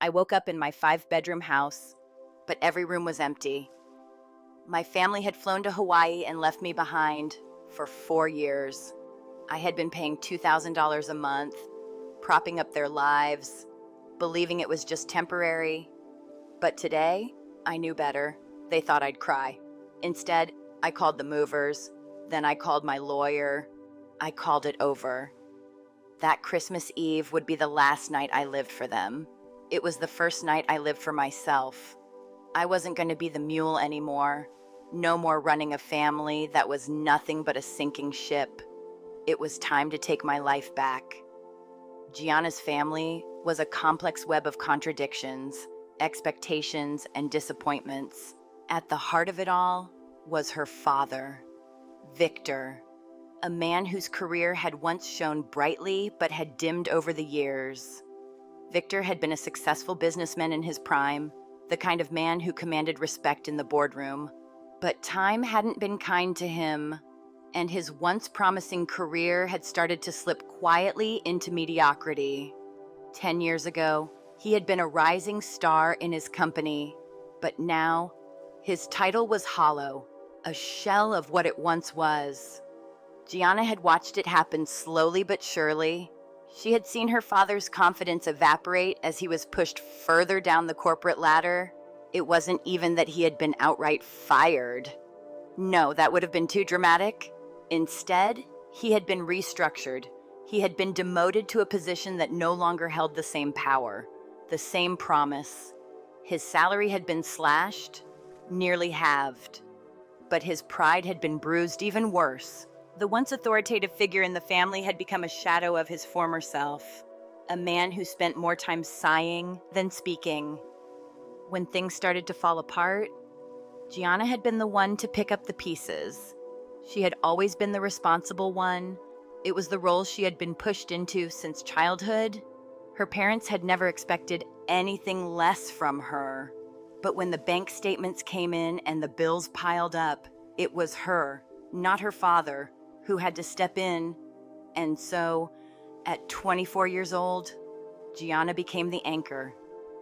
I woke up in my 5-bedroom house, but every room was empty. My family had flown to Hawaii and left me behind for 4 years. I had been paying $2,000 a month, propping up their lives, believing it was just temporary. But today, I knew better. They thought I'd cry. Instead, I called the movers. Then I called my lawyer. I called it over. That Christmas Eve would be the last night I lived for them. It was the first night I lived for myself. I wasn't going to be the mule anymore. No more running a family that was nothing but a sinking ship. It was time to take my life back. Giana's family was a complex web of contradictions, expectations, and disappointments. At the heart of it all was her father, Victor, a man whose career had once shone brightly but had dimmed over the years. Victor had been a successful businessman in his prime, the kind of man who commanded respect in the boardroom. But time hadn't been kind to him, and his once promising career had started to slip quietly into mediocrity. 10 years ago, he had been a rising star in his company, but now his title was hollow, a shell of what it once was. Giana had watched it happen slowly but surely. She had seen her father's confidence evaporate as he was pushed further down the corporate ladder. It wasn't even that he had been outright fired. No, that would have been too dramatic. Instead, he had been restructured. He had been demoted to a position that no longer held the same power, the same promise. His salary had been slashed, nearly halved. But his pride had been bruised even worse. The once authoritative figure in the family had become a shadow of his former self, a man who spent more time sighing than speaking. When things started to fall apart, Giana had been the one to pick up the pieces. She had always been the responsible one. It was the role she had been pushed into since childhood. Her parents had never expected anything less from her. But when the bank statements came in and the bills piled up, it was her, not her father, who had to step in. And so, at 24 years old, Giana became the anchor.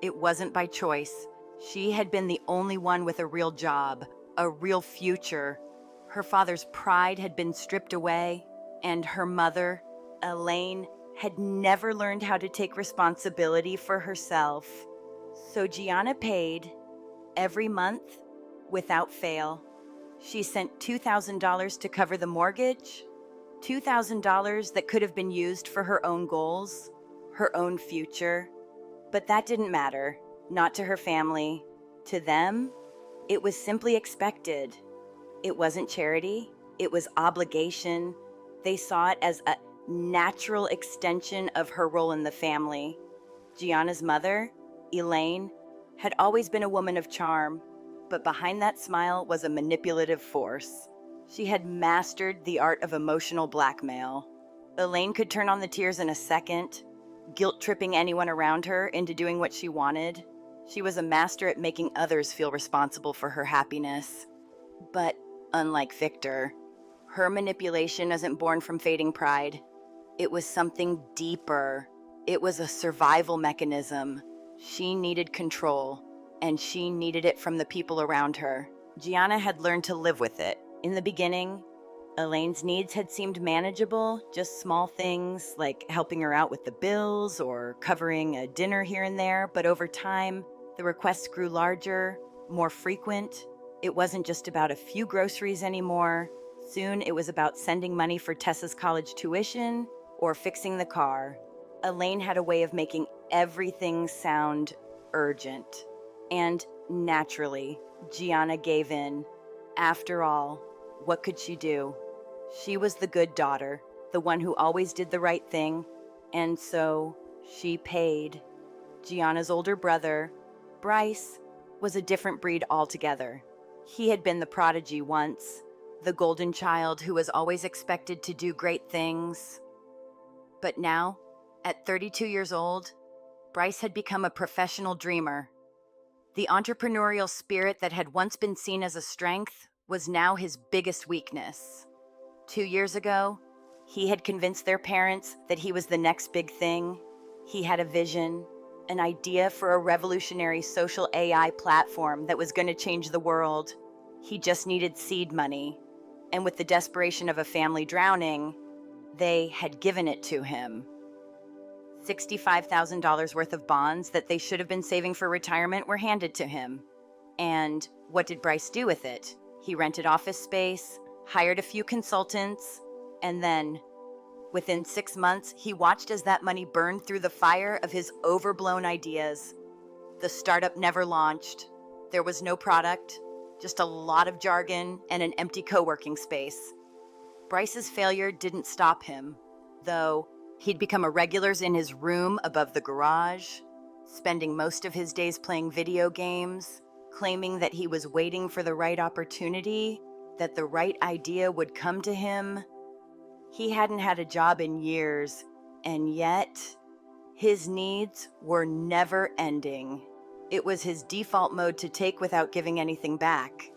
It wasn't by choice. She had been the only one with a real job, a real future. Her father's pride had been stripped away, and her mother, Elaine, had never learned how to take responsibility for herself. So Giana paid every month without fail. She sent $2,000 to cover the mortgage, $2,000 that could have been used for her own goals, her own future. But that didn't matter, not to her family. To them, it was simply expected. It wasn't charity, it was obligation. They saw it as a natural extension of her role in the family. Giana's mother, Elaine, had always been a woman of charm, but behind that smile was a manipulative force. She had mastered the art of emotional blackmail. Elaine could turn on the tears in a second, guilt-tripping anyone around her into doing what she wanted. She was a master at making others feel responsible for her happiness. But unlike Victor, her manipulation isn't born from fading pride. It was something deeper. It was a survival mechanism. She needed control, and she needed it from the people around her. Giana had learned to live with it. In the beginning, Elaine's needs had seemed manageable, just small things like helping her out with the bills or covering a dinner here and there. But over time, the requests grew larger, more frequent. It wasn't just about a few groceries anymore. Soon it was about sending money for Tessa's college tuition or fixing the car. Elaine had a way of making everything sound urgent. And naturally, Giana gave in. After all, what could she do? She was the good daughter, the one who always did the right thing, and so she paid. Giana's older brother, Bryce, was a different breed altogether. He had been the prodigy once, the golden child who was always expected to do great things. But now, at 32 years old, Bryce had become a professional dreamer. The entrepreneurial spirit that had once been seen as a strength was now his biggest weakness. 2 years ago, he had convinced their parents that he was the next big thing. He had a vision, an idea for a revolutionary social AI platform that was going to change the world. He just needed seed money. And with the desperation of a family drowning, they had given it to him. $65,000 worth of bonds that they should have been saving for retirement were handed to him. And what did Bryce do with it? He rented office space, hired a few consultants, and then, within 6 months, he watched as that money burned through the fire of his overblown ideas. The startup never launched. There was no product, just a lot of jargon and an empty co-working space. Bryce's failure didn't stop him, though. He'd become a regular in his room above the garage, spending most of his days playing video games, claiming that he was waiting for the right opportunity, that the right idea would come to him. He hadn't had a job in years, and yet his needs were never ending. It was his default mode to take without giving anything back.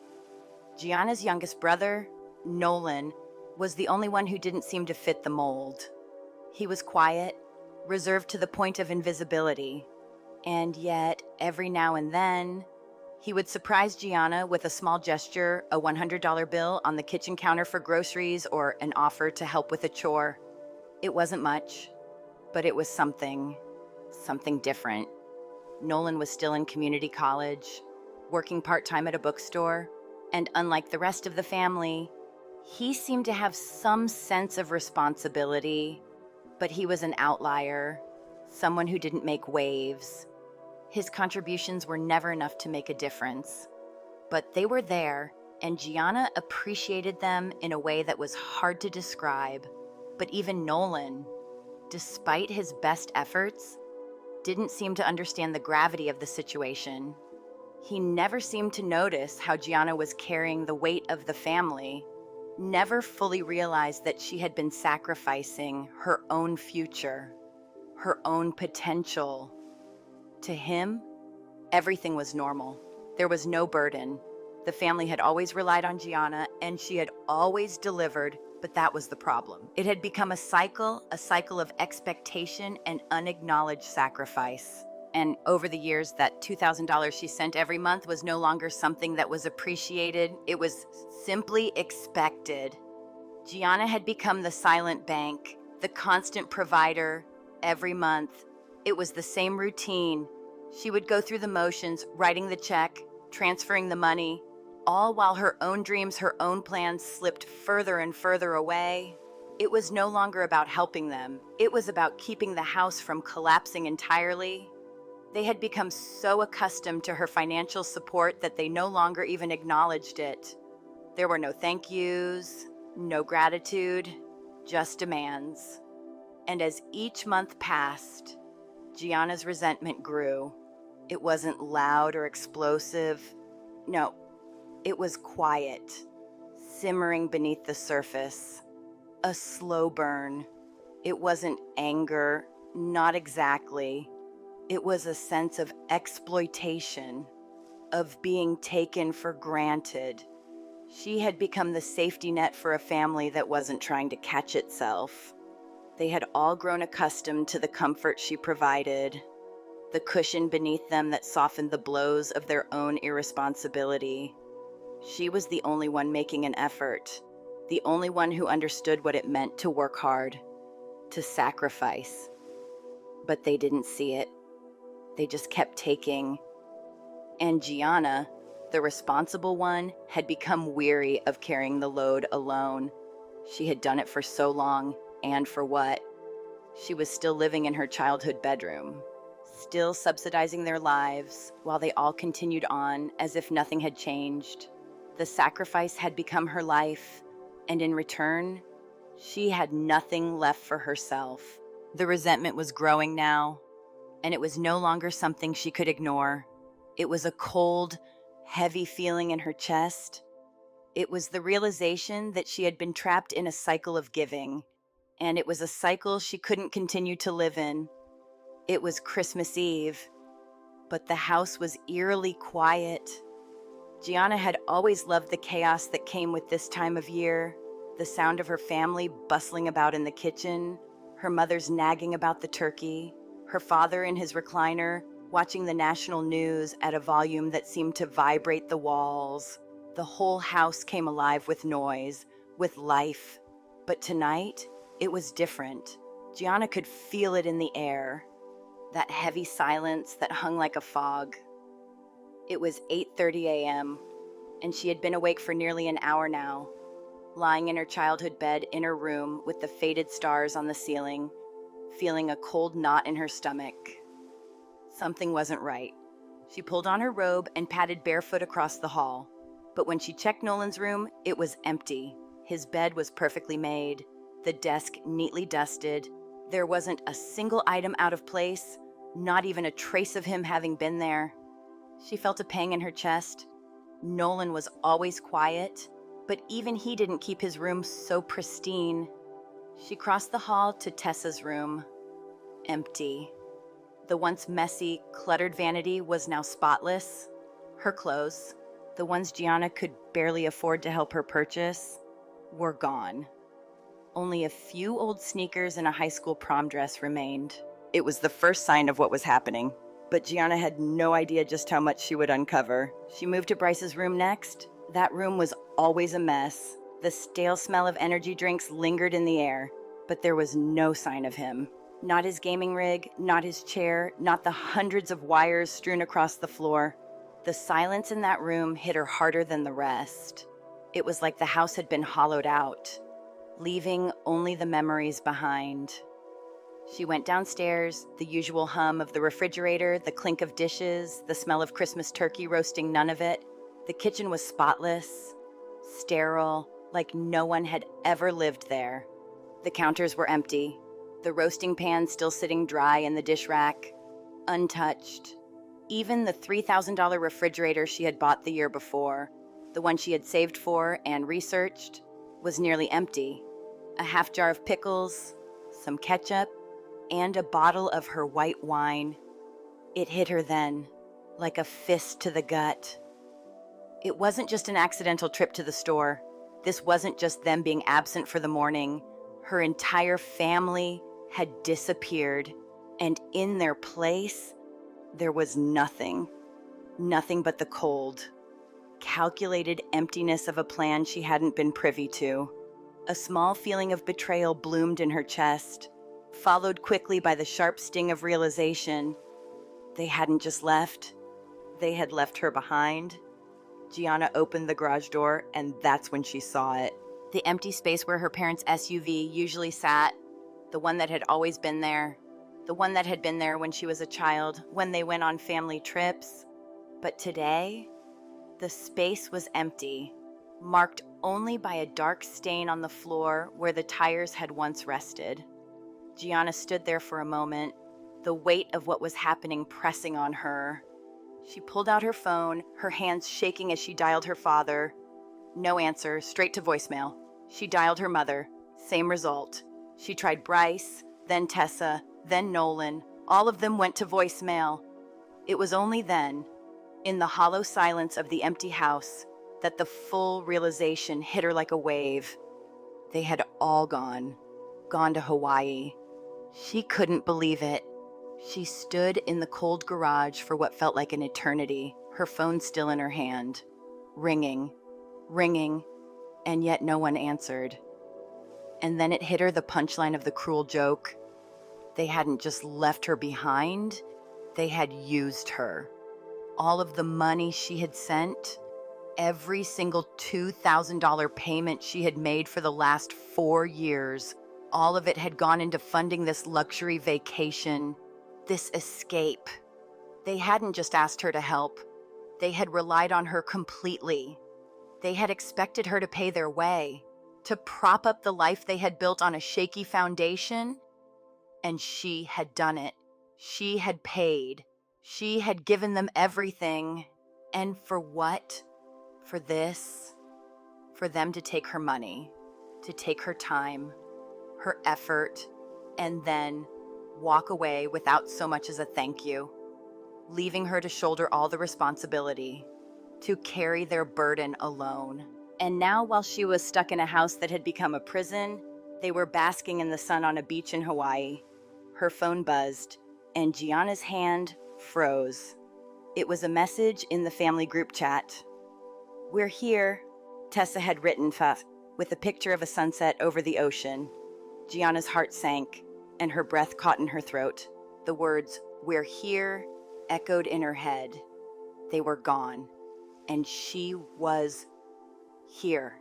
Giana's youngest brother, Nolan, was the only one who didn't seem to fit the mold. He was quiet, reserved to the point of invisibility, and yet every now and then, he would surprise Giana with a small gesture, a $100 bill on the kitchen counter for groceries, or an offer to help with a chore. It wasn't much, but it was something different. Nolan was still in community college, working part-time at a bookstore, and unlike the rest of the family, he seemed to have some sense of responsibility, but he was an outlier, someone who didn't make waves. His contributions were never enough to make a difference, but they were there, and Giana appreciated them in a way that was hard to describe. But even Nolan, despite his best efforts, didn't seem to understand the gravity of the situation. He never seemed to notice how Giana was carrying the weight of the family, never fully realized that she had been sacrificing her own future, her own potential. To him, everything was normal. There was no burden. The family had always relied on Giana, and she had always delivered, but that was the problem. It had become a cycle of expectation and unacknowledged sacrifice. And over the years, that $2,000 she sent every month was no longer something that was appreciated. It was simply expected. Giana had become the silent bank, the constant provider every month. It was the same routine. She would go through the motions, writing the check, transferring the money, all while her own dreams, her own plans slipped further and further away. It was no longer about helping them. It was about keeping the house from collapsing entirely. They had become so accustomed to her financial support that they no longer even acknowledged it. There were no thank yous, no gratitude, just demands. And as each month passed, Giana's resentment grew. It wasn't loud or explosive. No, it was quiet, simmering beneath the surface. A slow burn. It wasn't anger, not exactly. It was a sense of exploitation, of being taken for granted. She had become the safety net for a family that wasn't trying to catch itself. They had all grown accustomed to the comfort she provided, the cushion beneath them that softened the blows of their own irresponsibility. She was the only one making an effort, the only one who understood what it meant to work hard, to sacrifice. But they didn't see it. They just kept taking. And Giana, the responsible one, had become weary of carrying the load alone. She had done it for so long, and for what? She was still living in her childhood bedroom, still subsidizing their lives while they all continued on as if nothing had changed. The sacrifice had become her life, and in return, she had nothing left for herself. The resentment was growing now, and it was no longer something she could ignore. It was a cold, heavy feeling in her chest. It was the realization that she had been trapped in a cycle of giving, and it was a cycle she couldn't continue to live in. It was Christmas Eve, but the house was eerily quiet. Giana had always loved the chaos that came with this time of year, the sound of her family bustling about in the kitchen, her mother's nagging about the turkey, Her father in his recliner, watching the national news at a volume that seemed to vibrate the walls. The whole house came alive with noise, with life. But tonight, it was different. Giana could feel it in the air, that heavy silence that hung like a fog. It was 8:30 a.m., and she had been awake for nearly an hour now, lying in her childhood bed in her room with the faded stars on the ceiling, feeling a cold knot in her stomach. Something wasn't right. She pulled on her robe and padded barefoot across the hall. But when she checked Nolan's room, it was empty. His bed was perfectly made, the desk neatly dusted. There wasn't a single item out of place, not even a trace of him having been there. She felt a pang in her chest. Nolan was always quiet, but even he didn't keep his room so pristine. She crossed the hall to Tessa's room. Empty. The once messy, cluttered vanity was now spotless. Her clothes, the ones Giana could barely afford to help her purchase, were gone. Only a few old sneakers and a high school prom dress remained. It was the first sign of what was happening, but Giana had no idea just how much she would uncover. She moved to Bryce's room next. That room was always a mess. The stale smell of energy drinks lingered in the air, but there was no sign of him. Not his gaming rig, not his chair, not the hundreds of wires strewn across the floor. The silence in that room hit her harder than the rest. It was like the house had been hollowed out, leaving only the memories behind. She went downstairs, the usual hum of the refrigerator, the clink of dishes, the smell of Christmas turkey roasting none of it. The kitchen was spotless, sterile, like no one had ever lived there. The counters were empty, the roasting pan still sitting dry in the dish rack, untouched. Even the $3,000 refrigerator she had bought the year before, the one she had saved for and researched, was nearly empty. A half jar of pickles, some ketchup, and a bottle of her white wine. It hit her then, like a fist to the gut. It wasn't just an accidental trip to the store. This wasn't just them being absent for the morning. Her entire family had disappeared, and in their place, there was nothing. Nothing but the cold, calculated emptiness of a plan she hadn't been privy to. A small feeling of betrayal bloomed in her chest, followed quickly by the sharp sting of realization. They hadn't just left. They had left her behind. Giana opened the garage door, and that's when she saw it. The empty space where her parents' SUV usually sat, the one that had always been there, the one that had been there when she was a child, when they went on family trips. But today, the space was empty, marked only by a dark stain on the floor where the tires had once rested. Giana stood there for a moment, the weight of what was happening pressing on her. She pulled out her phone, her hands shaking as she dialed her father. No answer, straight to voicemail. She dialed her mother. Same result. She tried Bryce, then Tessa, then Nolan. All of them went to voicemail. It was only then, in the hollow silence of the empty house, that the full realization hit her like a wave. They had all gone to Hawaii. She couldn't believe it. She stood in the cold garage for what felt like an eternity, her phone still in her hand, ringing, and yet no one answered. And then it hit her, the punchline of the cruel joke. They hadn't just left her behind, they had used her. All of the money she had sent, every single $2,000 payment she had made for the last 4 years, all of it had gone into funding this luxury vacation, this escape. They hadn't just asked her to help. They had relied on her completely. They had expected her to pay their way, to prop up the life they had built on a shaky foundation. And she had done it. She had paid. She had given them everything. And for what? For this? For them to take her money, to take her time, her effort, and then walk away without so much as a thank you, leaving her to shoulder all the responsibility, to carry their burden alone. And now, while she was stuck in a house that had become a prison, they were basking in the sun on a beach in Hawaii. Her phone buzzed. and Giana's hand froze. It was a message in the family group chat. "We're here," Tessa had written with a picture of a sunset over the ocean. Giana's heart sank, and her breath caught in her throat. The words, "We're here," echoed in her head. They were gone, and she was here,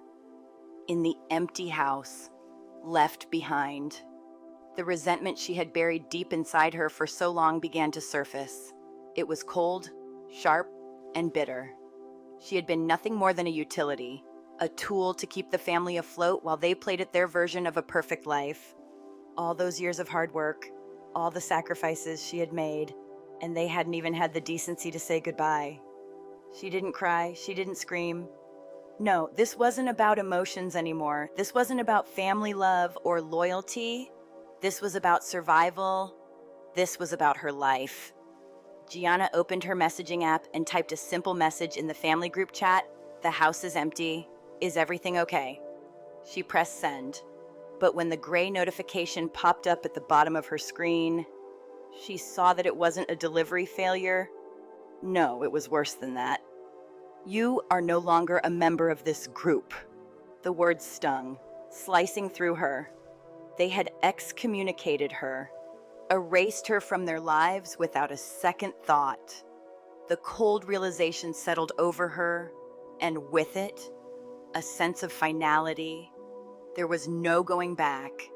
in the empty house, left behind. The resentment she had buried deep inside her for so long began to surface. It was cold, sharp, and bitter. She had been nothing more than a utility, a tool to keep the family afloat while they played at their version of a perfect life. All those years of hard work, all the sacrifices she had made, and they hadn't even had the decency to say goodbye. She didn't cry, she didn't scream. No, this wasn't about emotions anymore. This wasn't about family love or loyalty. This was about survival. This was about her life. Giana opened her messaging app and typed a simple message in the family group chat. "The house is empty. Is everything okay?" She pressed send, but when the gray notification popped up at the bottom of her screen, she saw that it wasn't a delivery failure. No, it was worse than that. "You are no longer a member of this group." The words stung, slicing through her. They had excommunicated her, erased her from their lives without a second thought. The cold realization settled over her, and with it, a sense of finality. There was no going back.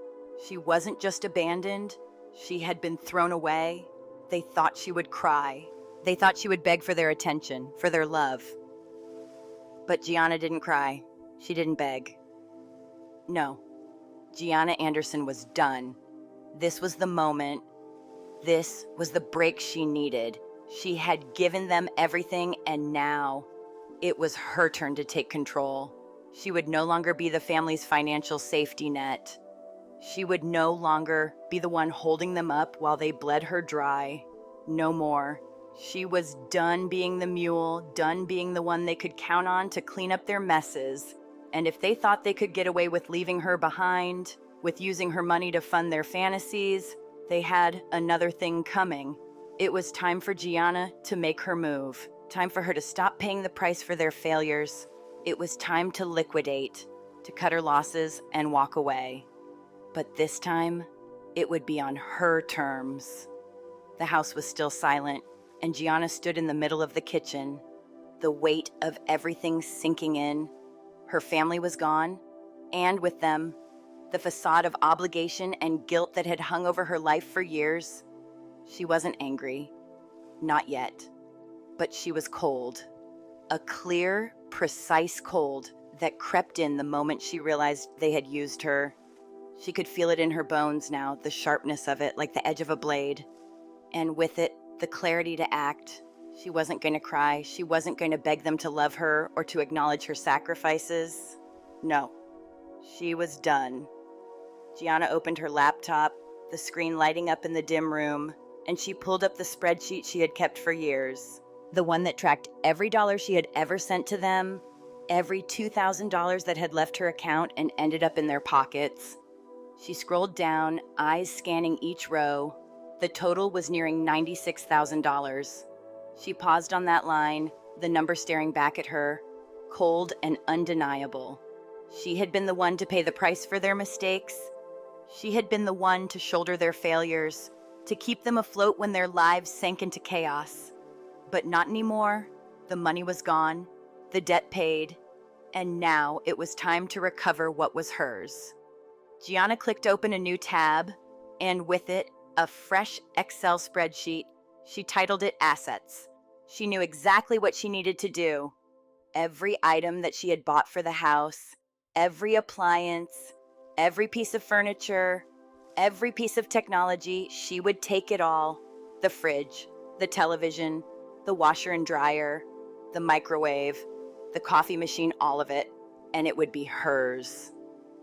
She wasn't just abandoned, she had been thrown away. They thought she would cry. They thought she would beg for their attention, for their love. But Giana didn't cry. She didn't beg. No, Giana Anderson was done. This was the moment. This was the break she needed. She had given them everything, and now it was her turn to take control. She would no longer be the family's financial safety net. She would no longer be the one holding them up while they bled her dry. No more. She was done being the mule, done being the one they could count on to clean up their messes. And if they thought they could get away with leaving her behind, with using her money to fund their fantasies, they had another thing coming. It was time for Giana to make her move. Time for her to stop paying the price for their failures. It was time to liquidate, to cut her losses and walk away. But this time, it would be on her terms. The house was still silent, and Giana stood in the middle of the kitchen, the weight of everything sinking in. Her family was gone, and with them, the facade of obligation and guilt that had hung over her life for years. She wasn't angry, not yet, but she was cold. A clear, precise cold that crept in the moment she realized they had used her. She could feel it in her bones now, the sharpness of it, like the edge of a blade. And with it, the clarity to act. She wasn't going to cry. She wasn't going to beg them to love her or to acknowledge her sacrifices. No, she was done. Giana opened her laptop, the screen lighting up in the dim room, and she pulled up the spreadsheet she had kept for years. The one that tracked every dollar she had ever sent to them, every $2,000 that had left her account and ended up in their pockets. She scrolled down, eyes scanning each row. The total was nearing $96,000. She paused on that line, the number staring back at her, cold and undeniable. She had been the one to pay the price for their mistakes. She had been the one to shoulder their failures, to keep them afloat when their lives sank into chaos. But not anymore. The money was gone, the debt paid, and now it was time to recover what was hers. Giana clicked open a new tab, and with it, a fresh Excel spreadsheet. She titled it Assets. She knew exactly what she needed to do. Every item that she had bought for the house, every appliance, every piece of furniture, every piece of technology, she would take it all. The fridge, the television, the washer and dryer, the microwave, the coffee machine, all of it, and it would be hers.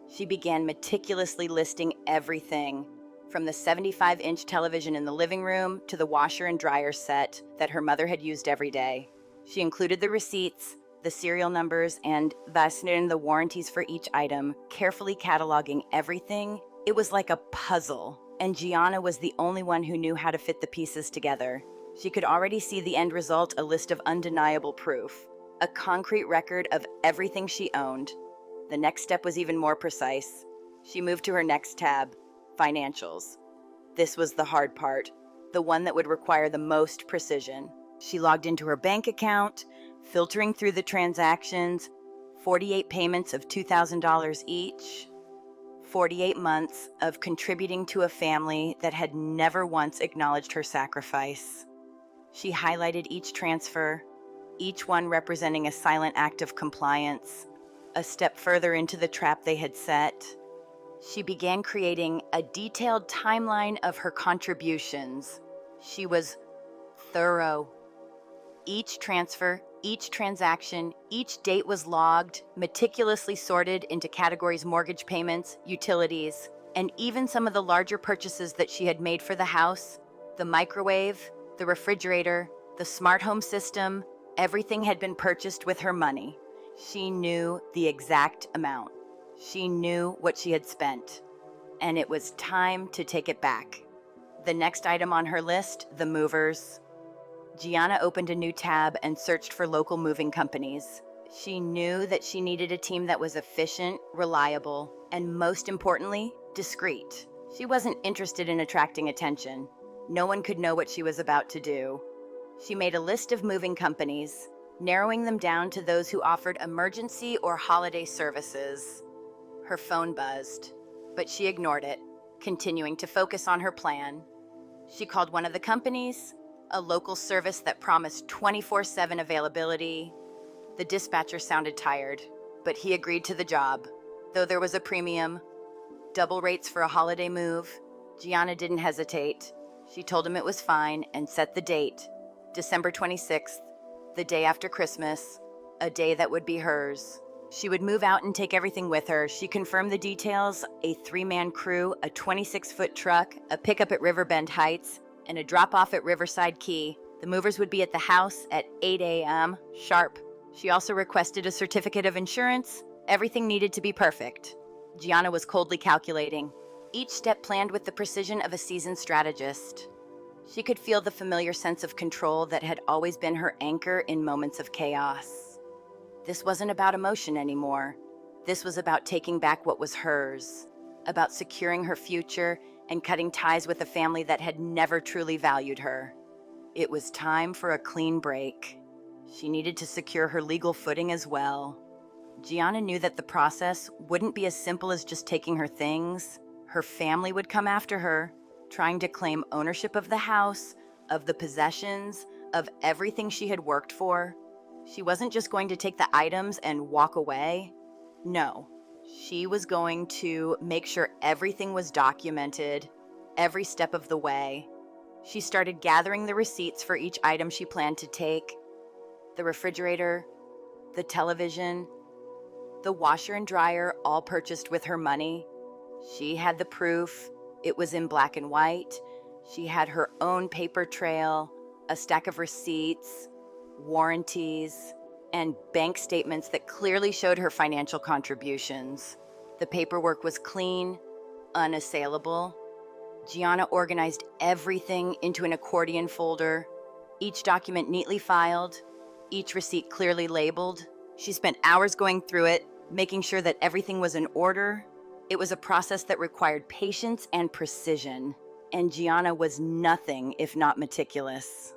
She began meticulously listing everything, from the 75-inch television in the living room to the washer and dryer set that her mother had used every day. She included the receipts, the serial numbers, and the warranties for each item, carefully cataloging everything. It was like a puzzle. and Giana was the only one who knew how to fit the pieces together. She could already see the end result, a list of undeniable proof, a concrete record of everything she owned. The next step was even more precise. She moved to her next tab, financials. This was the hard part, the one that would require the most precision. She logged into her bank account, filtering through the transactions, 48 payments of $2,000 each, 48 months of contributing to a family that had never once acknowledged her sacrifice. She highlighted each transfer, each one representing a silent act of compliance, a step further into the trap they had set. She began creating a detailed timeline of her contributions. She was thorough. Each transfer, each transaction, each date was logged, meticulously sorted into categories: mortgage payments, utilities, and even some of the larger purchases that she had made for the house, the microwave, the refrigerator, the smart home system. Everything had been purchased with her money. She knew the exact amount. She knew what she had spent, and it was time to take it back. The next item on her list, the movers. Giana opened a new tab and searched for local moving companies. She knew that she needed a team that was efficient, reliable, and most importantly, discreet. She wasn't interested in attracting attention. No one could know what she was about to do. She made a list of moving companies, narrowing them down to those who offered emergency or holiday services. Her phone buzzed, but she ignored it, continuing to focus on her plan. She called one of the companies, a local service that promised 24/7 availability. The dispatcher sounded tired, but he agreed to the job. Though there was a premium, double rates for a holiday move, Giana didn't hesitate. She told him it was fine and set the date, December 26th, the day after Christmas, a day that would be hers. She would move out and take everything with her. She confirmed the details: a 3-man crew, a 26-foot truck, a pickup at Riverbend Heights, and a drop-off at Riverside Key. The movers would be at the house at 8 a.m. sharp. She also requested a certificate of insurance. Everything needed to be perfect. Giana was coldly calculating, each step planned with the precision of a seasoned strategist. She could feel the familiar sense of control that had always been her anchor in moments of chaos. This wasn't about emotion anymore. This was about taking back what was hers, about securing her future and cutting ties with a family that had never truly valued her. It was time for a clean break. She needed to secure her legal footing as well. Giana knew that the process wouldn't be as simple as just taking her things. Her family would come after her, trying to claim ownership of the house, of the possessions, of everything she had worked for. She wasn't just going to take the items and walk away. No, she was going to make sure everything was documented, every step of the way. She started gathering the receipts for each item she planned to take: the refrigerator, the television, the washer and dryer, all purchased with her money. She had the proof. It was in black and white. She had her own paper trail, a stack of receipts, warranties, and bank statements that clearly showed her financial contributions. The paperwork was clean, unassailable. Giana organized everything into an accordion folder, each document neatly filed, each receipt clearly labeled. She spent hours going through it, making sure that everything was in order. It was a process that required patience and precision, and Giana was nothing if not meticulous.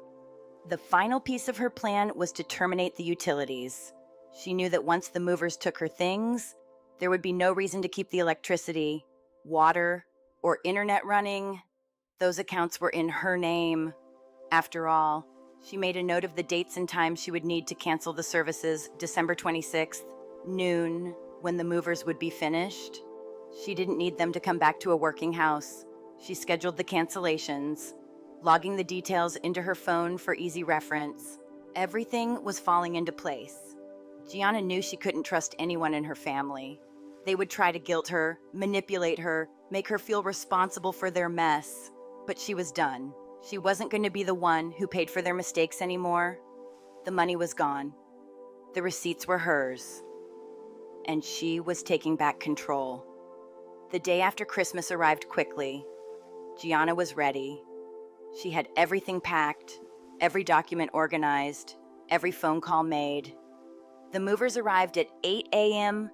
The final piece of her plan was to terminate the utilities. She knew that once the movers took her things, there would be no reason to keep the electricity, water, or internet running. Those accounts were in her name. After all, she made a note of the dates and times she would need to cancel the services: December 26th, noon, when the movers would be finished. She didn't need them to come back to a working house. She scheduled the cancellations, logging the details into her phone for easy reference. Everything was falling into place. Giana knew she couldn't trust anyone in her family. They would try to guilt her, manipulate her, make her feel responsible for their mess. But she was done. She wasn't going to be the one who paid for their mistakes anymore. The money was gone. The receipts were hers. And she was taking back control. The day after Christmas arrived quickly. Giana was ready. She had everything packed, every document organized, every phone call made. The movers arrived at 8 a.m.,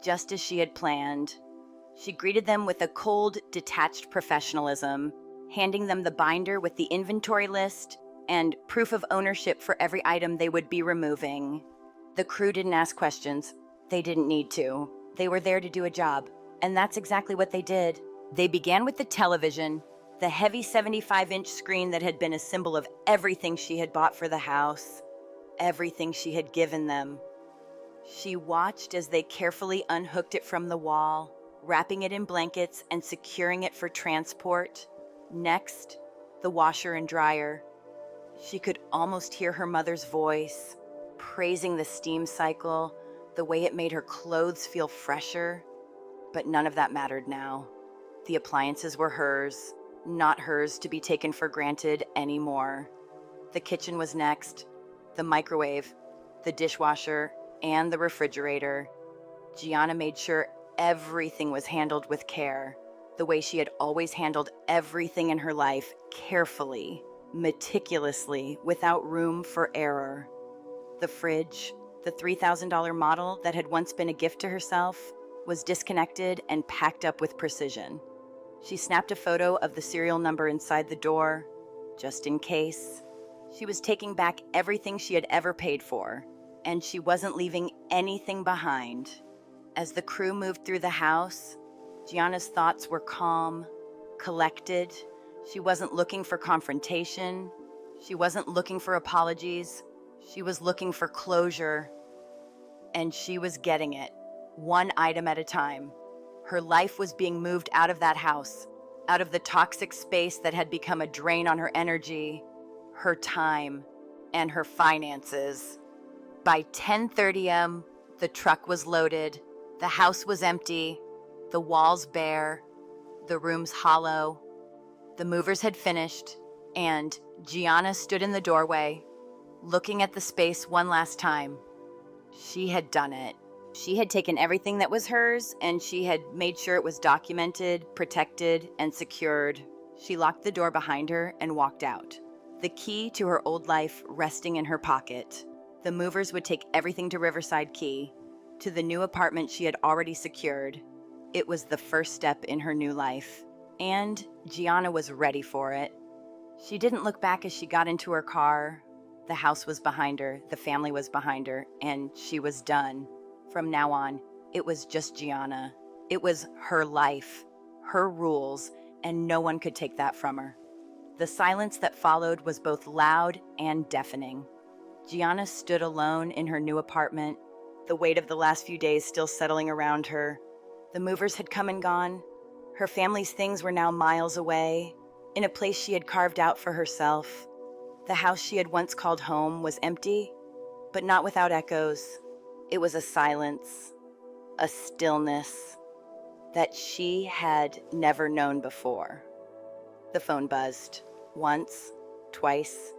just as she had planned. She greeted them with a cold, detached professionalism, handing them the binder with the inventory list and proof of ownership for every item they would be removing. The crew didn't ask questions. They didn't need to. They were there to do a job, and that's exactly what they did. They began with the television, the heavy 75-inch screen that had been a symbol of everything she had bought for the house, everything she had given them. She watched as they carefully unhooked it from the wall, wrapping it in blankets and securing it for transport. Next, the washer and dryer. She could almost hear her mother's voice, praising the steam cycle, the way it made her clothes feel fresher. But none of that mattered now. The appliances were hers, not hers to be taken for granted anymore. The kitchen was next, the microwave, the dishwasher, and the refrigerator. Giana made sure everything was handled with care, the way she had always handled everything in her life, carefully, meticulously, without room for error. The fridge, the $3,000 model that had once been a gift to herself, was disconnected and packed up with precision. She snapped a photo of the serial number inside the door, just in case. She was taking back everything she had ever paid for, and she wasn't leaving anything behind. As the crew moved through the house, Giana's thoughts were calm, collected. She wasn't looking for confrontation. She wasn't looking for apologies. She was looking for closure. And she was getting it, one item at a time. Her life was being moved out of that house, out of the toxic space that had become a drain on her energy, her time, and her finances. By 10:30 a.m., the truck was loaded, the house was empty, the walls bare, the rooms hollow. The movers had finished, and Giana stood in the doorway, looking at the space one last time. She had done it. She had taken everything that was hers, and she had made sure it was documented, protected, and secured. She locked the door behind her and walked out, the key to her old life resting in her pocket. The movers would take everything to Riverside Key, to the new apartment she had already secured. It was the first step in her new life, and Giana was ready for it. She didn't look back as she got into her car. The house was behind her, the family was behind her, and she was done. From now on, it was just Giana. It was her life, her rules, and no one could take that from her. The silence that followed was both loud and deafening. Giana stood alone in her new apartment, the weight of the last few days still settling around her. The movers had come and gone. Her family's things were now miles away, in a place she had carved out for herself. The house she had once called home was empty, but not without echoes. It was a silence, a stillness that she had never known before. The phone buzzed, once, twice,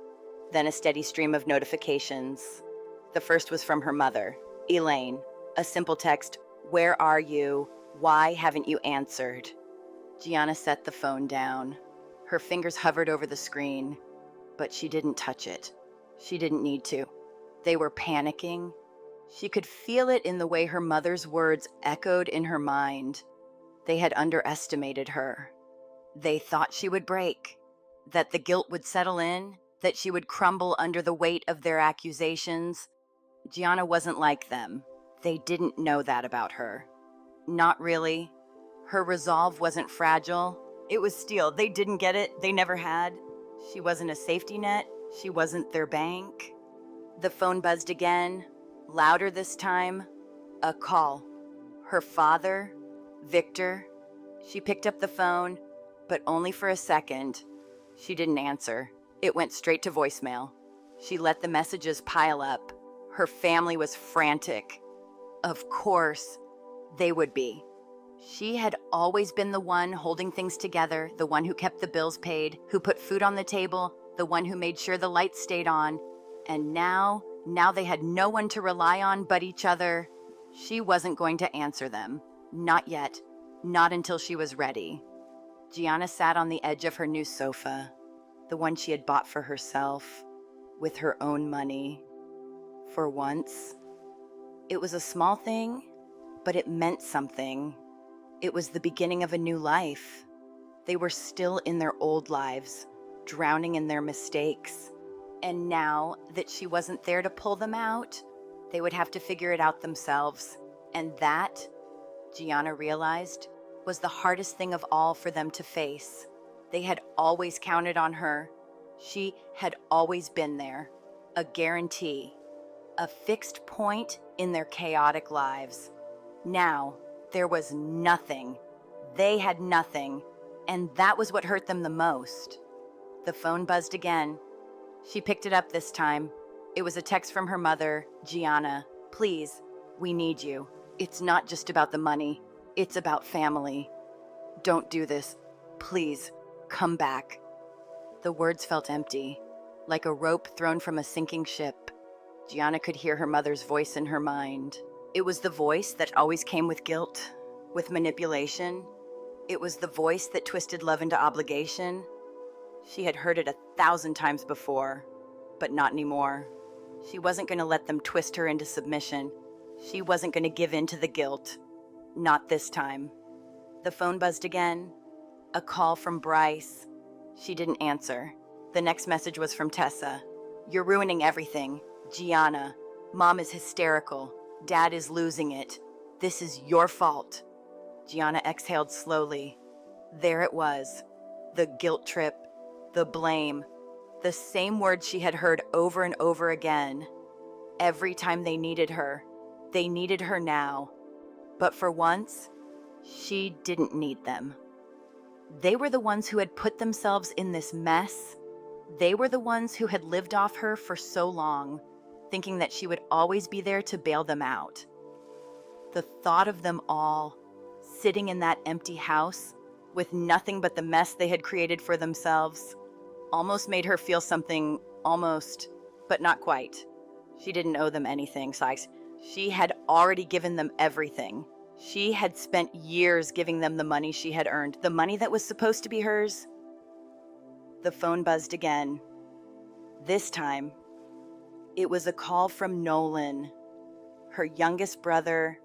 then a steady stream of notifications. The first was from her mother, Elaine, a simple text, "Where are you? Why haven't you answered?" Giana set the phone down. Her fingers hovered over the screen, but she didn't touch it. She didn't need to. They were panicking. She could feel it in the way her mother's words echoed in her mind. They had underestimated her. They thought she would break, that the guilt would settle in, that she would crumble under the weight of their accusations. Giana wasn't like them. They didn't know that about her. Not really. Her resolve wasn't fragile. It was steel. They didn't get it. They never had. She wasn't a safety net. She wasn't their bank. The phone buzzed again, louder this time. A call. Her father, Victor. She picked up the phone, but only for a second. She didn't answer. It went straight to voicemail. She let the messages pile up. Her family was frantic. Of course, they would be. She had always been the one holding things together, the one who kept the bills paid, who put food on the table, the one who made sure the lights stayed on. And now they had no one to rely on but each other. She wasn't going to answer them. Not yet. Not until she was ready. Giana sat on the edge of her new sofa, the one she had bought for herself, with her own money. For once, it was a small thing, but it meant something. It was the beginning of a new life. They were still in their old lives, drowning in their mistakes. And now that she wasn't there to pull them out, they would have to figure it out themselves. And that, Giana realized, was the hardest thing of all for them to face. They had always counted on her. She had always been there. A guarantee. A fixed point in their chaotic lives. Now, there was nothing. They had nothing. And that was what hurt them the most. The phone buzzed again. She picked it up this time. It was a text from her mother, Giana. Please, we need you. It's not just about the money. It's about family. Don't do this. Please, come back. The words felt empty, like a rope thrown from a sinking ship. Giana could hear her mother's voice in her mind. It was the voice that always came with guilt, with manipulation. It was the voice that twisted love into obligation. She had heard it 1,000 times before, but not anymore. She wasn't going to let them twist her into submission. She wasn't going to give in to the guilt. Not this time. The phone buzzed again. A call from Bryce. She didn't answer. The next message was from Tessa. You're ruining everything. Giana, Mom is hysterical. Dad is losing it. This is your fault. Giana exhaled slowly. There it was. The guilt trip. The blame. The same words she had heard over and over again. Every time they needed her. They needed her now. But for once, she didn't need them. They were the ones who had put themselves in this mess. They were the ones who had lived off her for so long, thinking that she would always be there to bail them out. The thought of them all, sitting in that empty house, with nothing but the mess they had created for themselves, almost made her feel something, almost, but not quite. She didn't owe them anything, Sykes. She had already given them everything. She had spent years giving them the money she had earned, the money that was supposed to be hers. The phone buzzed again. This time, it was a call from Nolan, her youngest brother,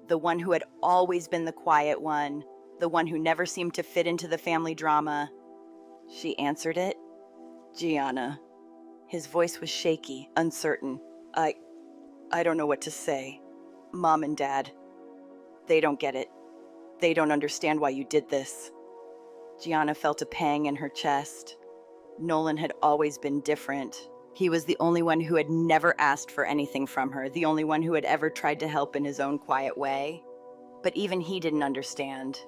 the one who had always been the quiet one, the one who never seemed to fit into the family drama. She answered it. Giana. His voice was shaky, uncertain. I don't know what to say. Mom and Dad. They don't get it. They don't understand why you did this. Giana felt a pang in her chest. Nolan had always been different. He was the only one who had never asked for anything from her, the only one who had ever tried to help in his own quiet way. But even he didn't understand.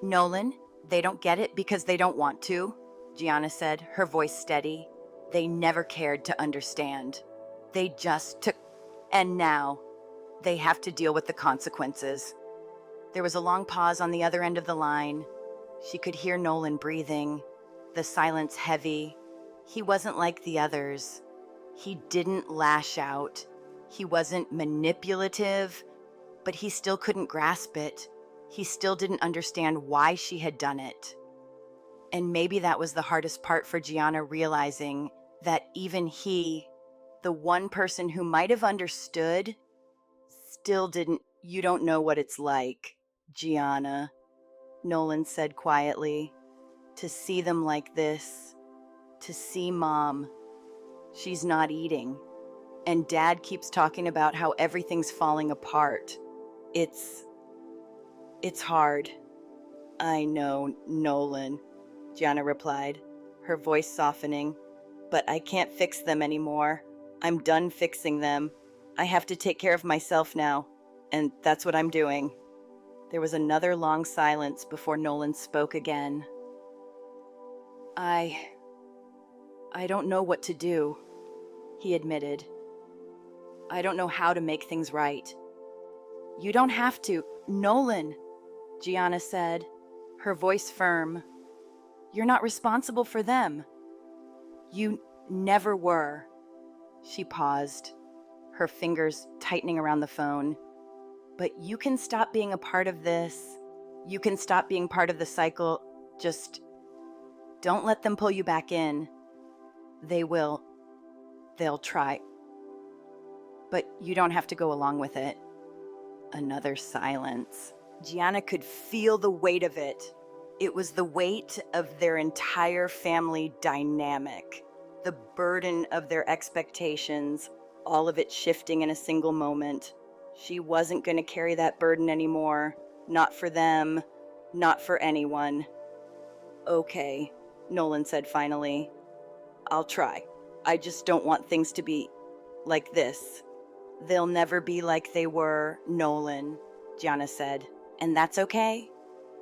Nolan, they don't get it because they don't want to, Giana said, her voice steady. They never cared to understand. They just took... And now, they have to deal with the consequences. There was a long pause on the other end of the line. She could hear Nolan breathing, the silence heavy. He wasn't like the others. He didn't lash out. He wasn't manipulative, but he still couldn't grasp it. He still didn't understand why she had done it. And maybe that was the hardest part for Giana, realizing that even he, the one person who might have understood, still didn't. You don't know what it's like, Giana, Nolan said quietly, to see them like this, to see Mom. She's not eating, and Dad keeps talking about how everything's falling apart. It's hard. I know, Nolan, Giana replied, her voice softening, but I can't fix them anymore. I'm done fixing them. I have to take care of myself now, and that's what I'm doing. There was another long silence before Nolan spoke again. I don't know what to do, he admitted. I don't know how to make things right. You don't have to, Nolan, Giana said, her voice firm. You're not responsible for them. You never were. She paused, her fingers tightening around the phone. But you can stop being a part of this. You can stop being part of the cycle. Just don't let them pull you back in. They'll try. But you don't have to go along with it. Another silence. Giana could feel the weight of it. It was the weight of their entire family dynamic, the burden of their expectations, all of it shifting in a single moment. She wasn't going to carry that burden anymore. Not for them, not for anyone. Okay, Nolan said finally. I'll try. I just don't want things to be like this. They'll never be like they were, Nolan, Giana said. And that's okay?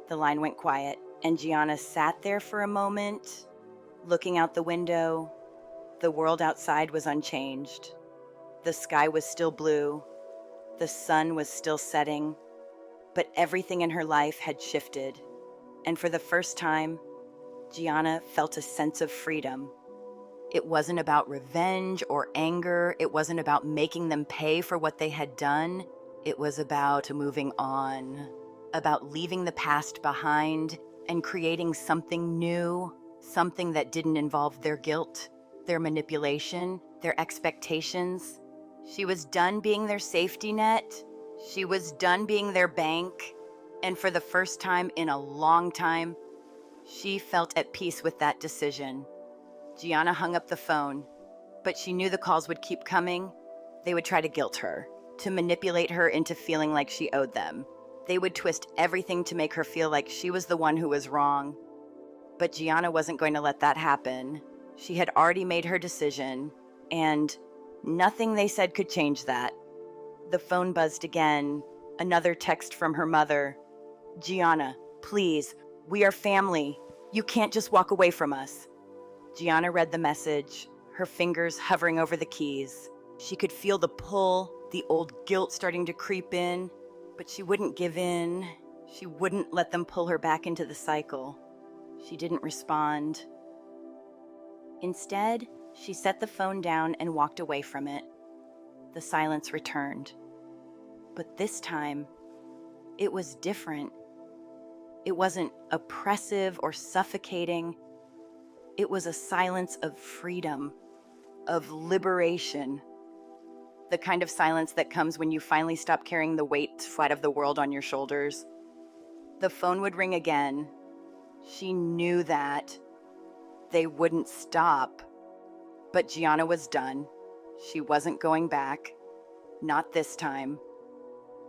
The line went quiet, and Giana sat there for a moment, looking out the window. The world outside was unchanged. The sky was still blue. The sun was still setting. But everything in her life had shifted. And for the first time, Giana felt a sense of freedom. It wasn't about revenge or anger. It wasn't about making them pay for what they had done. It was about moving on, about leaving the past behind and creating something new, something that didn't involve their guilt, their manipulation, their expectations. She was done being their safety net. She was done being their bank. And for the first time in a long time, she felt at peace with that decision. Giana hung up the phone, but she knew the calls would keep coming. They would try to guilt her, to manipulate her into feeling like she owed them. They would twist everything to make her feel like she was the one who was wrong. But Giana wasn't going to let that happen. She had already made her decision, and nothing they said could change that. The phone buzzed again, another text from her mother. Giana, please, we are family. You can't just walk away from us. Giana read the message, her fingers hovering over the keys. She could feel the pull, the old guilt starting to creep in, but she wouldn't give in. She wouldn't let them pull her back into the cycle. She didn't respond. Instead, she set the phone down and walked away from it. The silence returned. But this time, it was different. It wasn't oppressive or suffocating. It was a silence of freedom, of liberation. The kind of silence that comes when you finally stop carrying the weight of the world on your shoulders. The phone would ring again. She knew that. They wouldn't stop. But Giana was done. She wasn't going back. Not this time.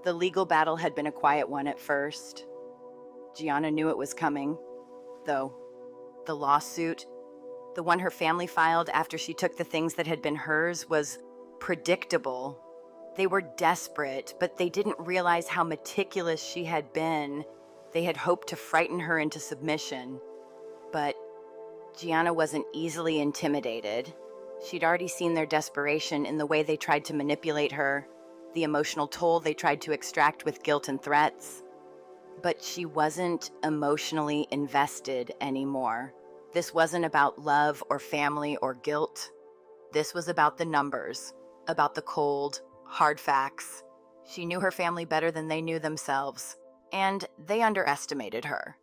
The legal battle had been a quiet one at first. Giana knew it was coming, though. The lawsuit, the one her family filed after she took the things that had been hers, was predictable. They were desperate, but they didn't realize how meticulous she had been. They had hoped to frighten her into submission. But Giana wasn't easily intimidated. She'd already seen their desperation in the way they tried to manipulate her, the emotional toll they tried to extract with guilt and threats. But she wasn't emotionally invested anymore. This wasn't about love or family or guilt. This was about the numbers, about the cold, hard facts. She knew her family better than they knew themselves, and they underestimated her.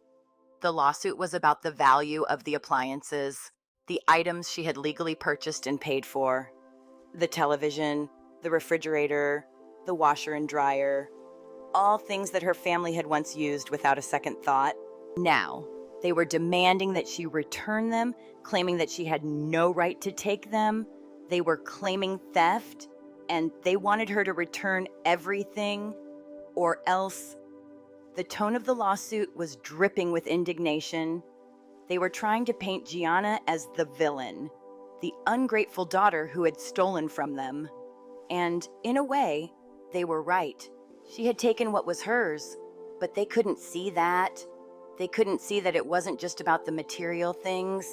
The lawsuit was about the value of the appliances, the items she had legally purchased and paid for. The television, the refrigerator, the washer and dryer, all things that her family had once used without a second thought. Now, they were demanding that she return them, claiming that she had no right to take them. They were claiming theft, and they wanted her to return everything, or else. The tone of the lawsuit was dripping with indignation. They were trying to paint Giana as the villain, the ungrateful daughter who had stolen from them. And in a way, they were right. She had taken what was hers, but they couldn't see that. They couldn't see that it wasn't just about the material things.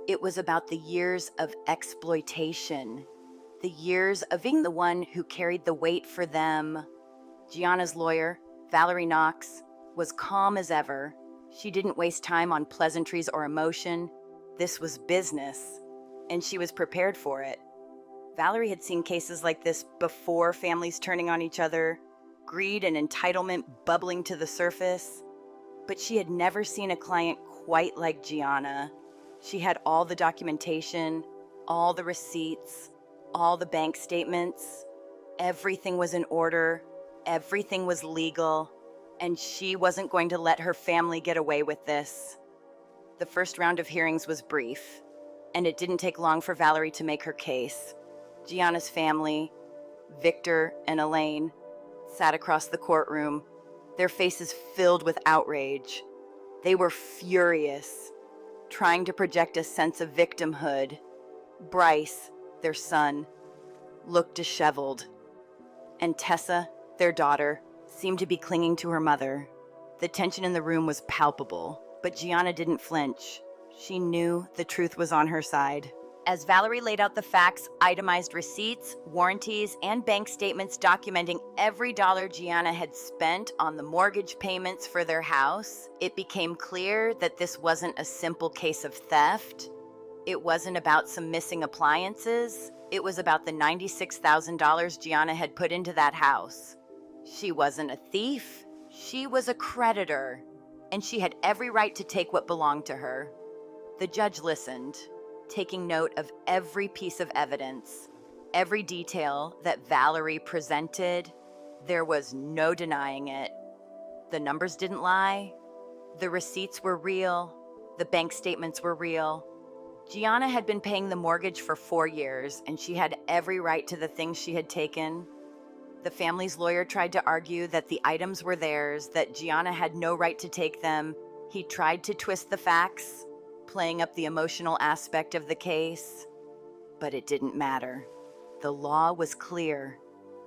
It was about the years of exploitation, the years of being the one who carried the weight for them. Giana's lawyer, Valerie Knox, was calm as ever. She didn't waste time on pleasantries or emotion. This was business, and she was prepared for it. Valerie had seen cases like this before, families turning on each other, greed and entitlement bubbling to the surface. But she had never seen a client quite like Giana. She had all the documentation, all the receipts, all the bank statements. Everything was in order, everything was legal, and she wasn't going to let her family get away with this. The first round of hearings was brief, and it didn't take long for Valerie to make her case. Giana's family, Victor and Elaine, sat across the courtroom, their faces filled with outrage. They were furious, trying to project a sense of victimhood. Bryce, their son, looked disheveled, and Tessa, their daughter, seemed to be clinging to her mother. The tension in the room was palpable, but Giana didn't flinch. She knew the truth was on her side. As Valerie laid out the facts, itemized receipts, warranties, and bank statements documenting every dollar Giana had spent on the mortgage payments for their house, it became clear that this wasn't a simple case of theft. It wasn't about some missing appliances. It was about the $96,000 Giana had put into that house. She wasn't a thief. She was a creditor, and she had every right to take what belonged to her. The judge listened, taking note of every piece of evidence, every detail that Valerie presented. There was no denying it. The numbers didn't lie. The receipts were real. The bank statements were real. Giana had been paying the mortgage for 4 years, and she had every right to the things she had taken. The family's lawyer tried to argue that the items were theirs, that Giana had no right to take them. He tried to twist the facts, playing up the emotional aspect of the case. But it didn't matter. The law was clear.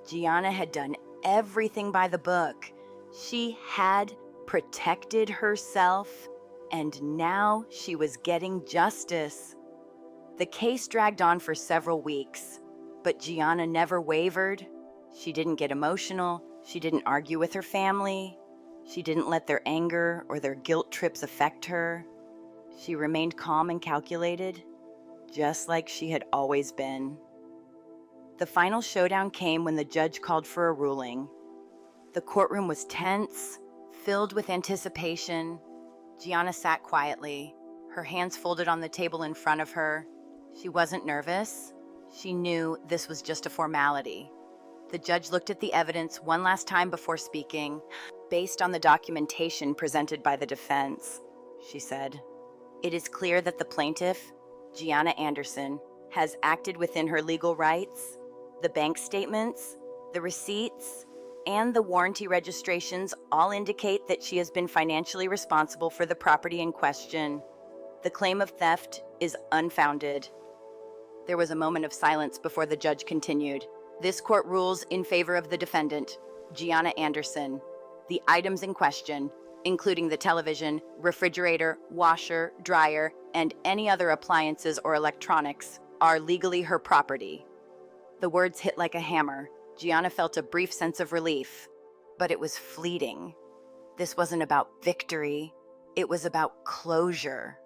Giana had done everything by the book. She had protected herself, and now she was getting justice. The case dragged on for several weeks, but Giana never wavered. She didn't get emotional. She didn't argue with her family. She didn't let their anger or their guilt trips affect her. She remained calm and calculated, just like she had always been. The final showdown came when the judge called for a ruling. The courtroom was tense, filled with anticipation. Giana sat quietly, her hands folded on the table in front of her. She wasn't nervous. She knew this was just a formality. The judge looked at the evidence one last time before speaking. Based on the documentation presented by the defense, she said, it is clear that the plaintiff, Giana Anderson, has acted within her legal rights. The bank statements, the receipts, and the warranty registrations all indicate that she has been financially responsible for the property in question. The claim of theft is unfounded. There was a moment of silence before the judge continued. This court rules in favor of the defendant, Giana Anderson. The items in question, including the television, refrigerator, washer, dryer, and any other appliances or electronics, are legally her property. The words hit like a hammer. Giana felt a brief sense of relief, but it was fleeting. This wasn't about victory. It was about closure.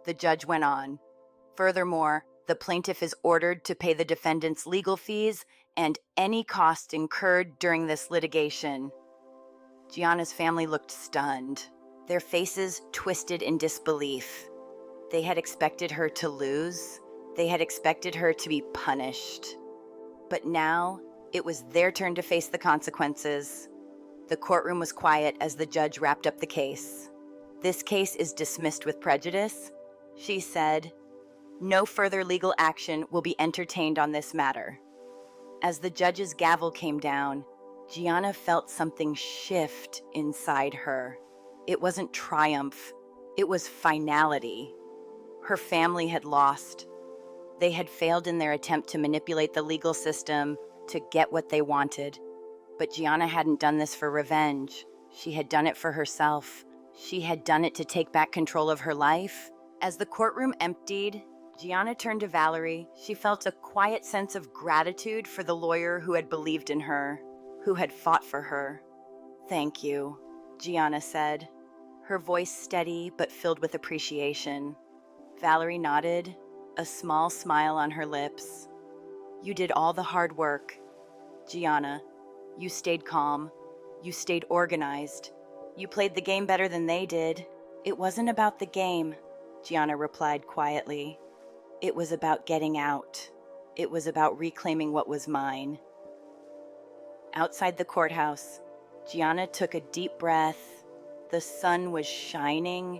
The judge went on. Furthermore, the plaintiff is ordered to pay the defendant's legal fees and any cost incurred during this litigation. Giana's family looked stunned, their faces twisted in disbelief. They had expected her to lose. They had expected her to be punished. But now, it was their turn to face the consequences. The courtroom was quiet as the judge wrapped up the case. This case is dismissed with prejudice, she said. No further legal action will be entertained on this matter. As the judge's gavel came down, Giana felt something shift inside her. It wasn't triumph, it was finality. Her family had lost. They had failed in their attempt to manipulate the legal system to get what they wanted. But Giana hadn't done this for revenge. She had done it for herself. She had done it to take back control of her life. As the courtroom emptied, Giana turned to Valerie. She felt a quiet sense of gratitude for the lawyer who had believed in her, who had fought for her. "Thank you," Giana said, her voice steady but filled with appreciation. Valerie nodded, a small smile on her lips. "You did all the hard work, Giana. You stayed calm. You stayed organized. You played the game better than they did. It wasn't about the game, Giana replied quietly. It was about getting out. It was about reclaiming what was mine. Outside the courthouse, Giana took a deep breath. The sun was shining,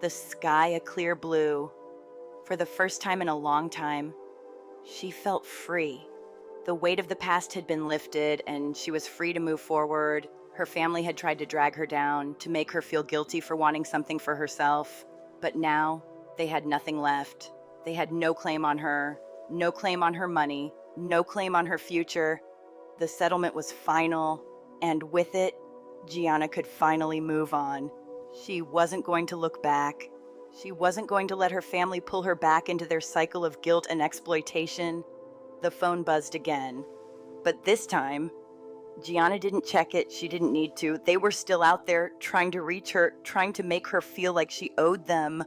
the sky a clear blue. For the first time in a long time, she felt free. The weight of the past had been lifted, and she was free to move forward. Her family had tried to drag her down, to make her feel guilty for wanting something for herself. But now, they had nothing left. They had no claim on her, no claim on her money, no claim on her future. The settlement was final, and with it, Giana could finally move on. She wasn't going to look back. She wasn't going to let her family pull her back into their cycle of guilt and exploitation. The phone buzzed again. But this time, Giana didn't check it. She didn't need to. They were still out there, trying to reach her, trying to make her feel like she owed them.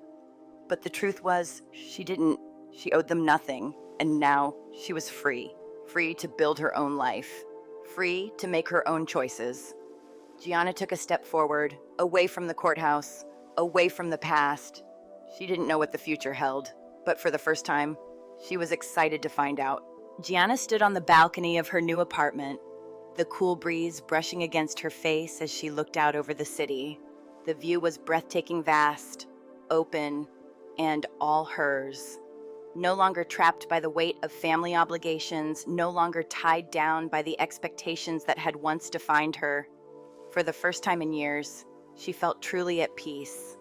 But the truth was, she didn't. She owed them nothing. And now she was free. Free to build her own life. Free to make her own choices. Giana took a step forward, away from the courthouse, away from the past. She didn't know what the future held, but for the first time, she was excited to find out. Giana stood on the balcony of her new apartment, the cool breeze brushing against her face as she looked out over the city. The view was breathtaking, vast, open, and all hers. No longer trapped by the weight of family obligations, no longer tied down by the expectations that had once defined her. For the first time in years, she felt truly at peace.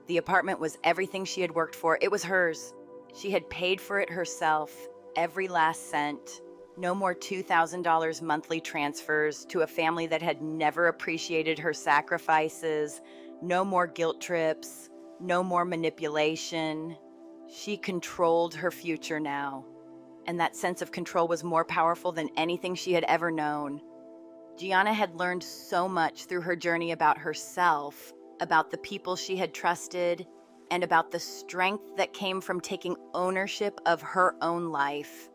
The apartment was everything she had worked for. It was hers. She had paid for it herself, every last cent. No more $2,000 monthly transfers to a family that had never appreciated her sacrifices. No more guilt trips. No more manipulation. She controlled her future now, and that sense of control was more powerful than anything she had ever known. Giana had learned so much through her journey about herself, about the people she had trusted, and about the strength that came from taking ownership of her own life.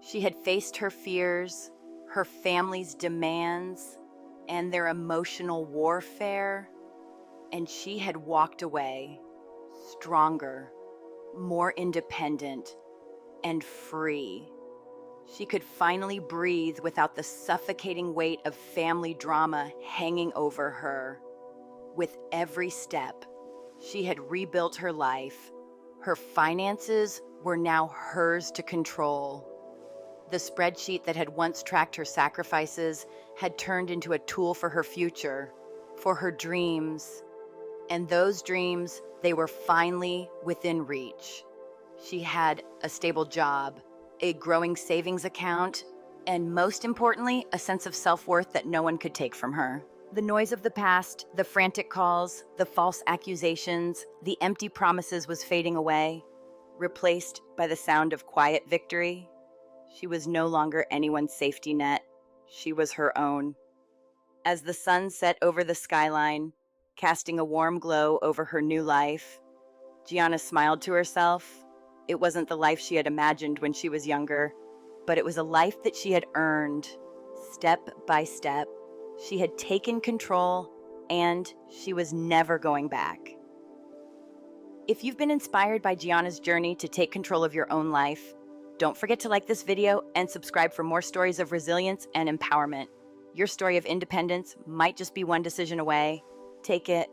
She had faced her fears, her family's demands, and their emotional warfare, and she had walked away stronger, more independent, and free. She could finally breathe without the suffocating weight of family drama hanging over her. With every step, she had rebuilt her life. Her finances were now hers to control. The spreadsheet that had once tracked her sacrifices had turned into a tool for her future, for her dreams. And those dreams, they were finally within reach. She had a stable job, a growing savings account, and most importantly, a sense of self-worth that no one could take from her. The noise of the past, the frantic calls, the false accusations, the empty promises was fading away, replaced by the sound of quiet victory. She was no longer anyone's safety net. She was her own. As the sun set over the skyline, casting a warm glow over her new life, Giana smiled to herself. It wasn't the life she had imagined when she was younger, but it was a life that she had earned. Step by step, she had taken control, and she was never going back. If you've been inspired by Giana's journey to take control of your own life, don't forget to like this video and subscribe for more stories of resilience and empowerment. Your story of independence might just be one decision away. Take it,